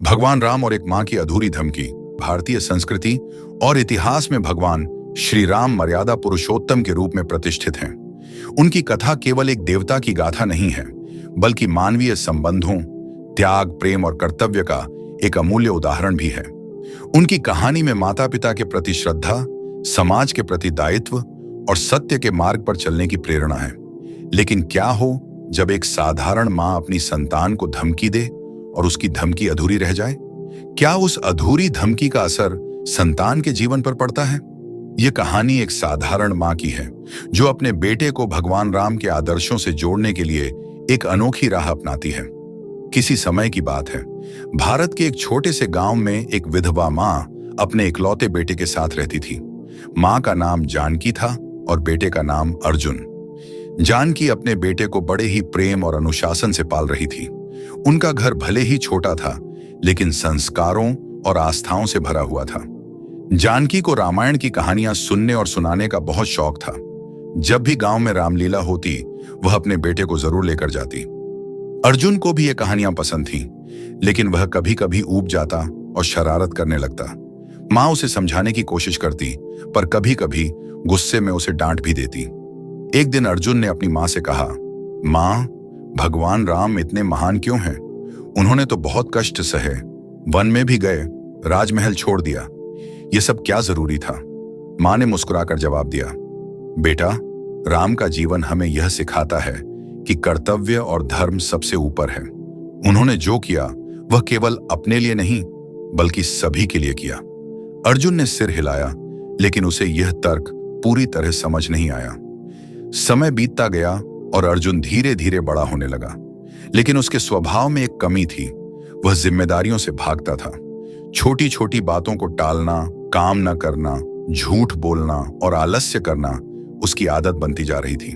भगवान राम और एक मां की अधूरी धमकी। भारतीय संस्कृति और इतिहास में भगवान श्री राम मर्यादा पुरुषोत्तम के रूप में प्रतिष्ठित हैं। उनकी कथा केवल एक देवता की गाथा नहीं है, बल्कि मानवीय संबंधों, त्याग, प्रेम और कर्तव्य का एक अमूल्य उदाहरण भी है। उनकी कहानी में माता पिता के प्रति श्रद्धा, समाज के प्रति दायित्व और सत्य के मार्ग पर चलने की प्रेरणा है। लेकिन क्या हो जब एक साधारण मां अपनी संतान को धमकी दे और उसकी धमकी अधूरी रह जाए? क्या उस अधूरी धमकी का असर संतान के जीवन पर पड़ता है? यह कहानी एक साधारण मां की है, जो अपने बेटे को भगवान राम के आदर्शों से जोड़ने के लिए एक अनोखी राह अपनाती है। किसी समय की बात है, भारत के एक छोटे से गांव में एक विधवा मां अपने इकलौते बेटे के साथ रहती थी। मां का नाम जानकी था और बेटे का नाम अर्जुन। जानकी अपने बेटे को बड़े ही प्रेम और अनुशासन से पाल रही थी। उनका घर भले ही छोटा था, लेकिन संस्कारों और आस्थाओं से भरा हुआ था। जानकी को रामायण की कहानियां सुनने और सुनाने का बहुत शौक था। जब भी गांव में रामलीला होती, वह अपने बेटे को जरूर लेकर जाती। अर्जुन को भी ये कहानियां पसंद थीं, लेकिन वह कभी कभी ऊब जाता और शरारत करने लगता। मां उसे समझाने की कोशिश करती, पर कभी कभी गुस्से में उसे डांट भी देती। एक दिन अर्जुन ने अपनी मां से कहा, मां, भगवान राम इतने महान क्यों हैं? उन्होंने तो बहुत कष्ट सहे, वन में भी गए, राजमहल छोड़ दिया। ये सब क्या जरूरी था? मां ने मुस्कुराकर जवाब दिया, बेटा, राम का जीवन हमें यह सिखाता है कि कर्तव्य और धर्म सबसे ऊपर है। उन्होंने जो किया वह केवल अपने लिए नहीं, बल्कि सभी के लिए किया। अर्जुन ने सिर हिलाया, लेकिन उसे यह तर्क पूरी तरह समझ नहीं आया। समय बीतता गया और अर्जुन धीरे धीरे बड़ा होने लगा, लेकिन उसके स्वभाव में एक कमी थी। वह जिम्मेदारियों से भागता था। छोटी छोटी बातों को टालना, काम न करना, झूठ बोलना और आलस्य करना उसकी आदत बनती जा रही थी।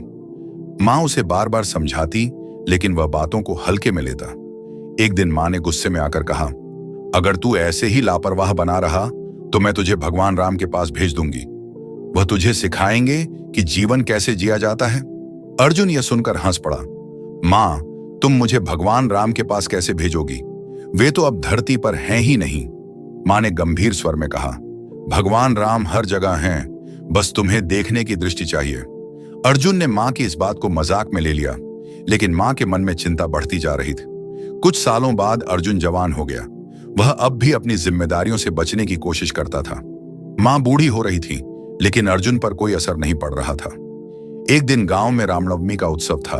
मां उसे बार बार समझाती, लेकिन वह बातों को हल्के में लेता। एक दिन मां ने गुस्से में आकर कहा, अगर तू ऐसे ही लापरवाह बना रहा तो मैं तुझे भगवान राम के पास भेज दूंगी। वह तुझे सिखाएंगे कि जीवन कैसे जिया जाता है। अर्जुन यह सुनकर हंस पड़ा। मां, तुम मुझे भगवान राम के पास कैसे भेजोगी? वे तो अब धरती पर हैं ही नहीं। मां ने गंभीर स्वर में कहा, भगवान राम हर जगह हैं, बस तुम्हें देखने की दृष्टि चाहिए। अर्जुन ने मां की इस बात को मजाक में ले लिया, लेकिन मां के मन में चिंता बढ़ती जा रही थी। कुछ सालों बाद अर्जुन जवान हो गया। वह अब भी अपनी जिम्मेदारियों से बचने की कोशिश करता था। मां बूढ़ी हो रही थी, लेकिन अर्जुन पर कोई असर नहीं पड़ रहा था। एक दिन गांव में रामनवमी का उत्सव था।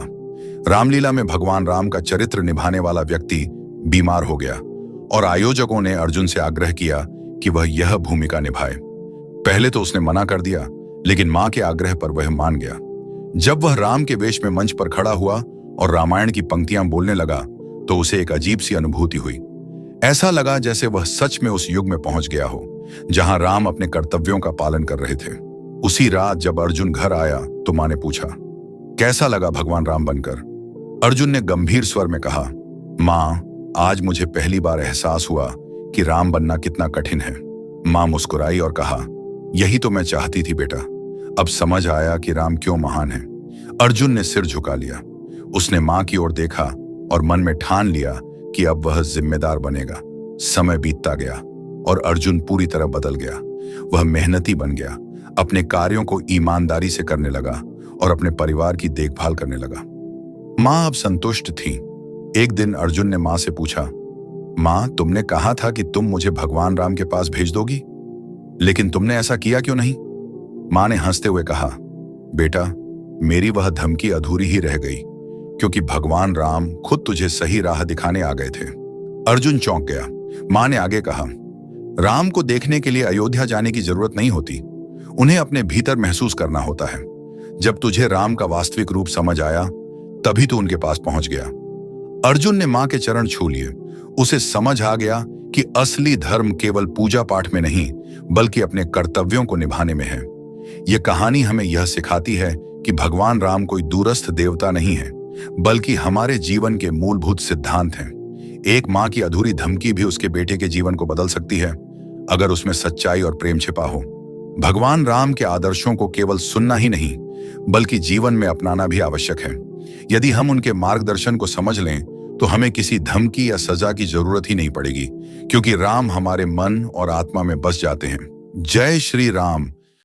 रामलीला में भगवान राम का चरित्र निभाने वाला व्यक्ति बीमार हो गया और आयोजकों ने अर्जुन से आग्रह किया कि वह यह भूमिका निभाए। पहले तो उसने मना कर दिया, लेकिन मां के आग्रह पर वह मान गया। जब वह राम के वेश में मंच पर खड़ा हुआ और रामायण की पंक्तियां बोलने लगा, तो उसे एक अजीब सी अनुभूति हुई। ऐसा लगा जैसे वह सच में उस युग में पहुंच गया हो, जहां राम अपने कर्तव्यों का पालन कर रहे थे। उसी रात जब अर्जुन घर आया तो मां ने पूछा, कैसा लगा भगवान राम बनकर? अर्जुन ने गंभीर स्वर में कहा, मां, आज मुझे पहली बार एहसास हुआ कि राम बनना कितना कठिन है। मां मुस्कुराई और कहा, यही तो मैं चाहती थी बेटा। अब समझ आया कि राम क्यों महान है। अर्जुन ने सिर झुका लिया। उसने मां की ओर देखा और मन में ठान लिया कि अब वह जिम्मेदार बनेगा। समय बीतता गया और अर्जुन पूरी तरह बदल गया। वह मेहनती बन गया, अपने कार्यों को ईमानदारी से करने लगा और अपने परिवार की देखभाल करने लगा। मां अब संतुष्ट थी। एक दिन अर्जुन ने मां से पूछा, मां, तुमने कहा था कि तुम मुझे भगवान राम के पास भेज दोगी, लेकिन तुमने ऐसा किया क्यों नहीं? मां ने हंसते हुए कहा, बेटा, मेरी वह धमकी अधूरी ही रह गई, क्योंकि भगवान राम खुद तुझे सही राह दिखाने आ गए थे। अर्जुन चौंक गया। मां ने आगे कहा, राम को देखने के लिए अयोध्या जाने की जरूरत नहीं होती, उन्हें अपने भीतर महसूस करना होता है। जब तुझे राम का वास्तविक रूप समझ आया, तभी तू उनके पास पहुंच गया। अर्जुन ने मां के चरण छू लिए। उसे समझ आ गया कि असली धर्म केवल पूजा पाठ में नहीं, बल्कि अपने कर्तव्यों को निभाने में है। यह कहानी हमें यह सिखाती है कि भगवान राम कोई दूरस्थ देवता नहीं है, बल्कि हमारे जीवन के मूलभूत सिद्धांत हैं। एक मां की अधूरी धमकी भी उसके बेटे के जीवन को बदल सकती है, अगर उसमें सच्चाई और प्रेम छिपा हो। भगवान राम के आदर्शों को केवल सुनना ही नहीं, बल्कि जीवन में अपनाना भी आवश्यक है। यदि हम उनके मार्गदर्शन को समझ लें, तो हमें किसी धमकी या सजा की जरूरत ही नहीं पड़ेगी, क्योंकि राम हमारे मन और आत्मा में बस जाते हैं। जय श्री राम।